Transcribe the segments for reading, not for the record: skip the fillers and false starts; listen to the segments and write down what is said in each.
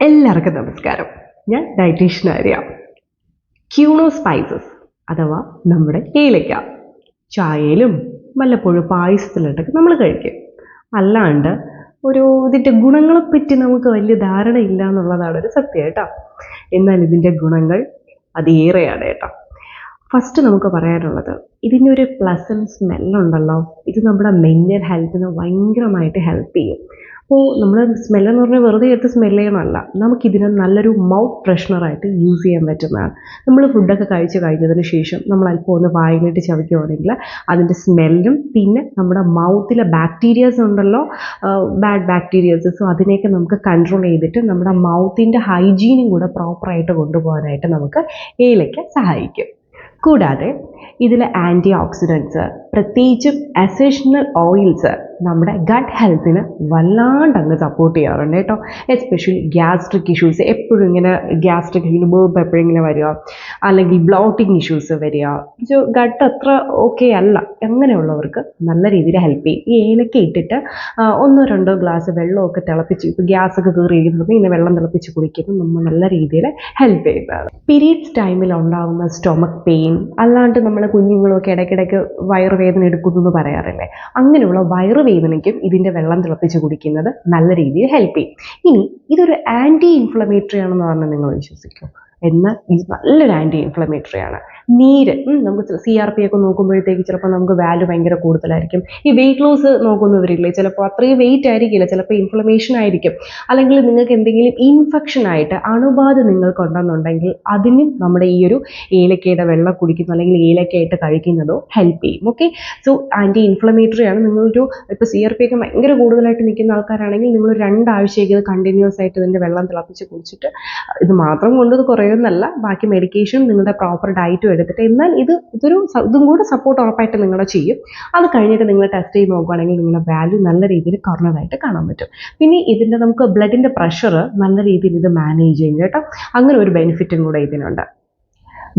എല്ലാവർക്കും നമസ്കാരം. ഞാൻ ഡയറ്റീഷ്യൻ ആര്യ. ക്യൂണോ സ്പൈസസ് അഥവാ നമ്മുടെ ഏലക്ക ചായയിലും വല്ലപ്പോഴും പായസത്തിലിട്ടൊക്കെ നമ്മൾ കഴിക്കും. അല്ലാണ്ട് ഇതിൻ്റെ ഗുണങ്ങളെപ്പറ്റി നമുക്ക് വലിയ ധാരണയില്ല എന്നുള്ളതാണ് ഒരു സത്യം കേട്ടോ. എന്നാൽ ഇതിൻ്റെ ഗുണങ്ങൾ അതേറെയാണ് കേട്ടോ. ഫസ്റ്റ് നമുക്ക് പറയാനുള്ളത്, ഇതിനൊരു പ്ലസൻറ്റ് സ്മെല്ലുണ്ടല്ലോ, ഇത് നമ്മുടെ മെൻ്റൽ ഹെൽത്തിനെ ഭയങ്കരമായിട്ട് ഹെൽപ്പ് ചെയ്യും. അപ്പോൾ നമ്മൾ സ്മെല്ലെന്ന് പറഞ്ഞാൽ വെറുതെ എടുത്ത് സ്മെല്ല് ചെയ്യണമല്ല, നമുക്കിതിനെ നല്ലൊരു മൗത്ത് ഫ്രഷ്നറായിട്ട് യൂസ് ചെയ്യാൻ പറ്റുന്നതാണ്. നമ്മൾ ഫുഡൊക്കെ കഴിഞ്ഞതിന് ശേഷം നമ്മൾ അല്പം ഒന്ന് വായിലിട്ട് ചവയ്ക്കുകയാണെങ്കിൽ അതിൻ്റെ സ്മെല്ലും പിന്നെ നമ്മുടെ മൗത്തിലെ ബാക്ടീരിയാസ് ഉണ്ടല്ലോ, ബാഡ് ബാക്ടീരിയാസ്, സോ അതിനെയൊക്കെ നമുക്ക് കൺട്രോൾ ചെയ്തിട്ട് നമ്മുടെ മൗത്തിൻ്റെ ഹൈജീനും കൂടെ പ്രോപ്പറായിട്ട് കൊണ്ടുപോകാനായിട്ട് നമുക്ക് ഏലക്ക സഹായിക്കും. കൂടാതെ ഇതിലെ ആൻറ്റി ഓക്സിഡൻറ്റ്സ്, പ്രത്യേകിച്ചും എസൻഷ്യൽ ഓയിൽസ് നമ്മുടെ ഗട്ട് ഹെൽത്തിനെ വല്ലാണ്ട് സപ്പോർട്ട് ചെയ്യാറുണ്ട് കേട്ടോ. എസ്പെഷ്യലി ഗ്യാസ്ട്രിക് ഇഷ്യൂസ്, എപ്പോഴും ഇങ്ങനെ ഗ്യാസ്ട്രിക് ബേർപ്പ് എപ്പോഴെങ്കിലും വരിക, അല്ലെങ്കിൽ ബ്ലോട്ടിങ് ഇഷ്യൂസ് വരിക, ഗട്ട് അത്ര ഓക്കെ അല്ല, അങ്ങനെയുള്ളവർക്ക് നല്ല രീതിയിൽ ഹെൽപ്പ് ചെയ്യും. ഈ ഏലക്ക ഇട്ടിട്ട് 1-2 ഗ്ലാസ് വെള്ളമൊക്കെ തിളപ്പിച്ച്, ഇപ്പോൾ ഗ്യാസൊക്കെ കയറിയിരിക്കുന്നത് ഇങ്ങനെ വെള്ളം തിളപ്പിച്ച് കുടിക്കുന്നത് നമ്മൾ നല്ല രീതിയിൽ ഹെൽപ്പ് ചെയ്യുന്നതാണ്. പീരീഡ്സ് ടൈമിൽ ഉണ്ടാകുന്ന സ്റ്റൊമക്ക് പെയിൻ, അല്ലാണ്ട് നമ്മൾ കുഞ്ഞുങ്ങളൊക്കെ ഇടയ്ക്കിടയ്ക്ക് വയറുവേദന എടുക്കുന്നു എന്ന് പറയാറില്ലേ, അങ്ങനെയുള്ള വയറുവേദനയ്ക്കും ഇതിൻ്റെ വെള്ളം തിളപ്പിച്ച് കുടിക്കുന്നത് നല്ല രീതിയിൽ ഹെൽപ്പ് ചെയ്യും. ഇനി ഇതൊരു ആൻറ്റി ഇൻഫ്ലമേറ്ററി ആണെന്ന് പറഞ്ഞാൽ നിങ്ങൾ വിശ്വസിക്കും, എന്നാൽ ഇത് നല്ലൊരു ആൻറ്റി ഇൻഫ്ലമേറ്ററി ആണ്. നീര്, നമുക്ക് CRP ഒക്കെ നോക്കുമ്പോഴത്തേക്ക് ചിലപ്പോൾ നമുക്ക് വാല്യൂ ഭയങ്കര കൂടുതലായിരിക്കും. ഈ വെയിറ്റ് ലോസ് നോക്കുന്നവരില്ലേ, ചിലപ്പോൾ അത്രയും വെയിറ്റ് ആയിരിക്കില്ല, ചിലപ്പോൾ ഇൻഫ്ലമേഷൻ ആയിരിക്കും, അല്ലെങ്കിൽ നിങ്ങൾക്ക് എന്തെങ്കിലും ഇൻഫെക്ഷൻ ആയിട്ട് അണുബാധ നിങ്ങൾക്കുണ്ടെന്നുണ്ടെങ്കിൽ അതിനും നമ്മുടെ ഈ ഒരു ഏലക്കയുടെ വെള്ളം കുടിക്കുന്നു അല്ലെങ്കിൽ ഏലക്കയായിട്ട് കഴിക്കുന്നതോ ഹെൽപ്പ് ചെയ്യും. ഓക്കെ, സോ ആൻറ്റി ഇൻഫ്ലമേറ്ററി ആണ്. നിങ്ങളൊരു ഇപ്പോൾ CRP ഒക്കെ ഭയങ്കര കൂടുതലായിട്ട് നിൽക്കുന്ന ആൾക്കാരാണെങ്കിൽ നിങ്ങൾ 2 ആഴ്ചയ്ക്ക് ഇത് കണ്ടിന്യൂസ് ആയിട്ട് ഇതിൻ്റെ വെള്ളം തിളപ്പിച്ച് കുടിച്ചിട്ട്, ഇത് മാത്രം കൊണ്ട് ഇത് കുറയുന്നല്ല, ബാക്കി മെഡിക്കേഷൻ നിങ്ങളുടെ പ്രോപ്പർ ഡയറ്റും എടുത്തിട്ട്, എന്നാൽ ഇതും കൂടെ സപ്പോർട്ട് ഉറപ്പായിട്ട് നിങ്ങളെ ചെയ്യും. അത് കഴിഞ്ഞിട്ട് നിങ്ങൾ ടെസ്റ്റ് ചെയ്ത് നോക്കുകയാണെങ്കിൽ നിങ്ങളുടെ വാല്യൂ നല്ല രീതിയിൽ കുറഞ്ഞതായിട്ട് കാണാൻ പറ്റും. പിന്നെ ഇതിൻ്റെ നമുക്ക് ബ്ലഡിൻ്റെ പ്രഷർ നല്ല രീതിയിൽ ഇത് മാനേജ് ചെയ്യും കേട്ടോ. അങ്ങനെ ഒരു ബെനിഫിറ്റും കൂടെ ഇതിനുണ്ട്.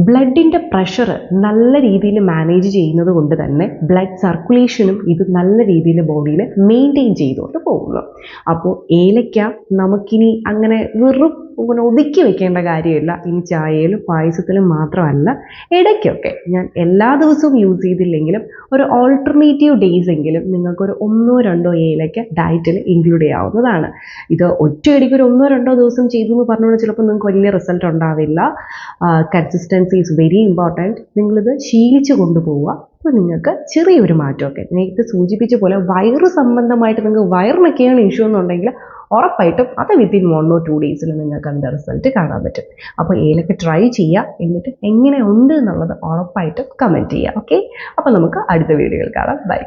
ബ്ലഡിൻ്റെ പ്രഷർ നല്ല രീതിയിൽ മാനേജ് ചെയ്യുന്നത് കൊണ്ട് തന്നെ ബ്ലഡ് സർക്കുലേഷനും ഇത് നല്ല രീതിയിൽ ബോഡിയിൽ മെയിൻറ്റെയിൻ ചെയ്തുകൊണ്ട് പോകുന്നു. അപ്പോൾ ഏലക്ക നമുക്കിനി അങ്ങനെ വെറും ഇങ്ങനെ ഒതുക്കി വെക്കേണ്ട കാര്യമില്ല. ഇനി ചായയിലും പായസത്തിലും മാത്രമല്ല, ഇടയ്ക്കൊക്കെ, ഞാൻ എല്ലാ ദിവസവും യൂസ് ചെയ്തില്ലെങ്കിലും ഒരു ഓൾട്ടർനേറ്റീവ് ഡേയ്സ് എങ്കിലും നിങ്ങൾക്കൊരു 1-2 ഏലക്ക ഡയറ്റിൽ ഇൻക്ലൂഡ് ചെയ്യാവുന്നതാണ്. ഇത് ഒറ്റയടിക്ക് ഒരു 1-2 ദിവസം ചെയ്തു എന്ന് പറഞ്ഞുകൊണ്ട് ചിലപ്പോൾ നിങ്ങൾക്ക് വലിയ റിസൾട്ട് ഉണ്ടാവില്ല. Consistency is very important. നിങ്ങളിത് ശീലിച്ച് കൊണ്ടുപോവുക. അപ്പോൾ നിങ്ങൾക്ക് ചെറിയൊരു മാറ്റമൊക്കെ, നേരത്തെ സൂചിപ്പിച്ച പോലെ വയറ് സംബന്ധമായിട്ട് നിങ്ങൾക്ക് വയറിനൊക്കെയാണ് ഇഷ്യൂ എന്നുണ്ടെങ്കിൽ ഉറപ്പായിട്ടും അത് വിത്തിൻ 1 or 2 ഡേയ്സിൽ നിങ്ങൾക്ക് അതിൻ്റെ റിസൾട്ട് കാണാൻ പറ്റും. അപ്പോൾ ഏലക്ക ട്രൈ ചെയ്യുക, എന്നിട്ട് എങ്ങനെ ഉണ്ട് എന്നുള്ളത് ഉറപ്പായിട്ടും കമൻറ്റ് ചെയ്യുക. ഓക്കെ, അപ്പോൾ നമുക്ക് അടുത്ത വീഡിയോയിൽ കാണാം. ബൈ.